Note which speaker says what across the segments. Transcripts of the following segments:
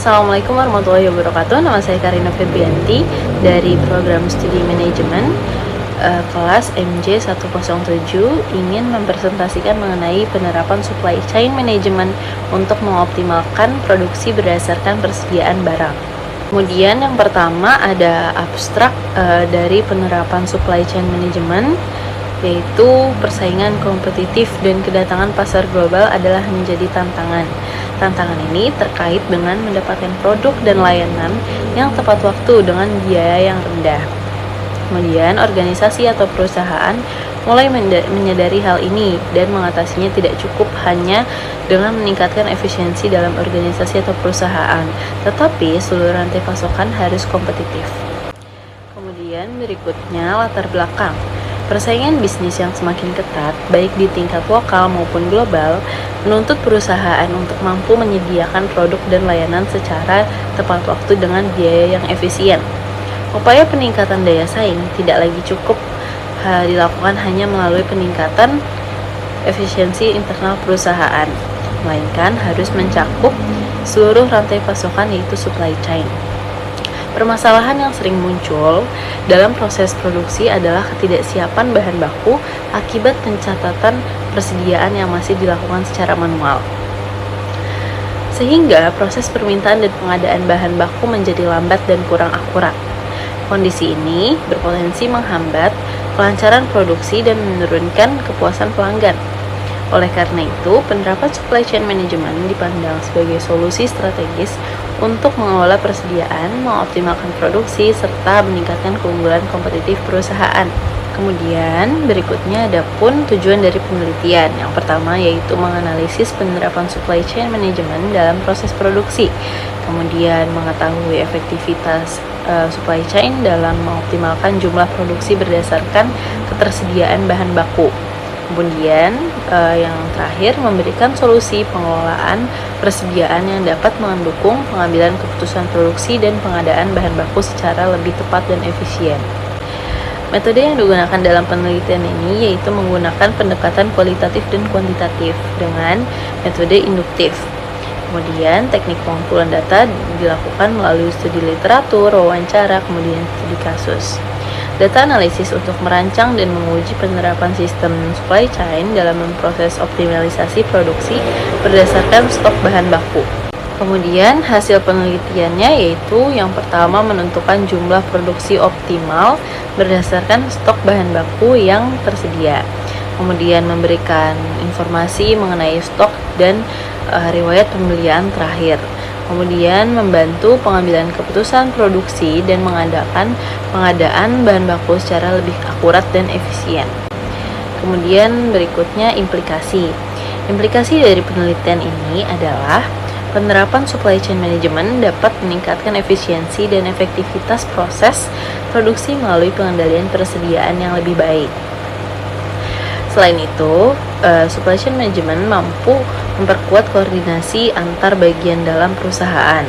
Speaker 1: Assalamualaikum warahmatullahi wabarakatuh. Nama saya Karina Febrianti dari program studi manajemen kelas MJ 107, ingin mempresentasikan mengenai penerapan supply chain management untuk mengoptimalkan produksi berdasarkan persediaan barang. Kemudian yang pertama ada abstrak dari penerapan supply chain management, yaitu persaingan kompetitif dan kedatangan pasar global adalah menjadi tantangan. Tantangan ini terkait dengan mendapatkan produk dan layanan yang tepat waktu dengan biaya yang rendah. Kemudian, organisasi atau perusahaan mulai menyadari hal ini dan mengatasinya tidak cukup hanya dengan meningkatkan efisiensi dalam organisasi atau perusahaan, tetapi seluruh rantai pasokan harus kompetitif. Kemudian berikutnya latar belakang. Persaingan bisnis yang semakin ketat, baik di tingkat lokal maupun global, menuntut perusahaan untuk mampu menyediakan produk dan layanan secara tepat waktu dengan biaya yang efisien. Upaya peningkatan daya saing tidak lagi cukup dilakukan hanya melalui peningkatan efisiensi internal perusahaan, melainkan harus mencakup seluruh rantai pasokan, yaitu supply chain. Permasalahan yang sering muncul dalam proses produksi adalah ketidaksiapan bahan baku akibat pencatatan persediaan yang masih dilakukan secara manual. Sehingga proses permintaan dan pengadaan bahan baku menjadi lambat dan kurang akurat. Kondisi ini berpotensi menghambat kelancaran produksi dan menurunkan kepuasan pelanggan. Oleh karena itu, penerapan supply chain management dipandang sebagai solusi strategis untuk mengelola persediaan, mengoptimalkan produksi, serta meningkatkan keunggulan kompetitif perusahaan. Kemudian, berikutnya ada pun tujuan dari penelitian. Yang pertama yaitu menganalisis penerapan supply chain management dalam proses produksi. Kemudian, mengetahui efektivitas supply chain dalam mengoptimalkan jumlah produksi berdasarkan ketersediaan bahan baku. Kemudian yang terakhir memberikan solusi pengelolaan persediaan yang dapat mendukung pengambilan keputusan produksi dan pengadaan bahan baku secara lebih tepat dan efisien. Metode yang digunakan dalam penelitian ini yaitu menggunakan pendekatan kualitatif dan kuantitatif dengan metode induktif. Kemudian teknik pengumpulan data dilakukan melalui studi literatur, wawancara, kemudian studi kasus. Data analisis untuk merancang dan menguji penerapan sistem supply chain dalam memproses optimalisasi produksi berdasarkan stok bahan baku. Kemudian hasil penelitiannya yaitu yang pertama menentukan jumlah produksi optimal berdasarkan stok bahan baku yang tersedia. Kemudian memberikan informasi mengenai stok dan riwayat pembelian terakhir. Kemudian membantu pengambilan keputusan produksi dan mengadakan pengadaan bahan baku secara lebih akurat dan efisien. Kemudian berikutnya implikasi. Implikasi dari penelitian ini adalah penerapan supply chain management dapat meningkatkan efisiensi dan efektivitas proses produksi melalui pengendalian persediaan yang lebih baik. Selain itu, supply chain management mampu memperkuat koordinasi antar bagian dalam perusahaan,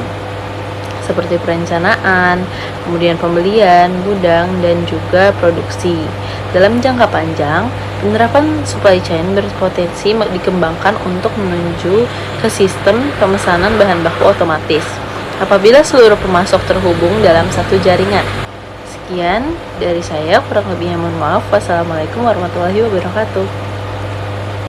Speaker 1: seperti perencanaan, kemudian pembelian, gudang, dan juga produksi. Dalam jangka panjang, penerapan supply chain berpotensi dikembangkan untuk menuju ke sistem pemesanan bahan baku otomatis, apabila seluruh pemasok terhubung dalam satu jaringan. Sekian dari saya, kurang lebihnya mohon maaf. Wassalamualaikum warahmatullahi wabarakatuh.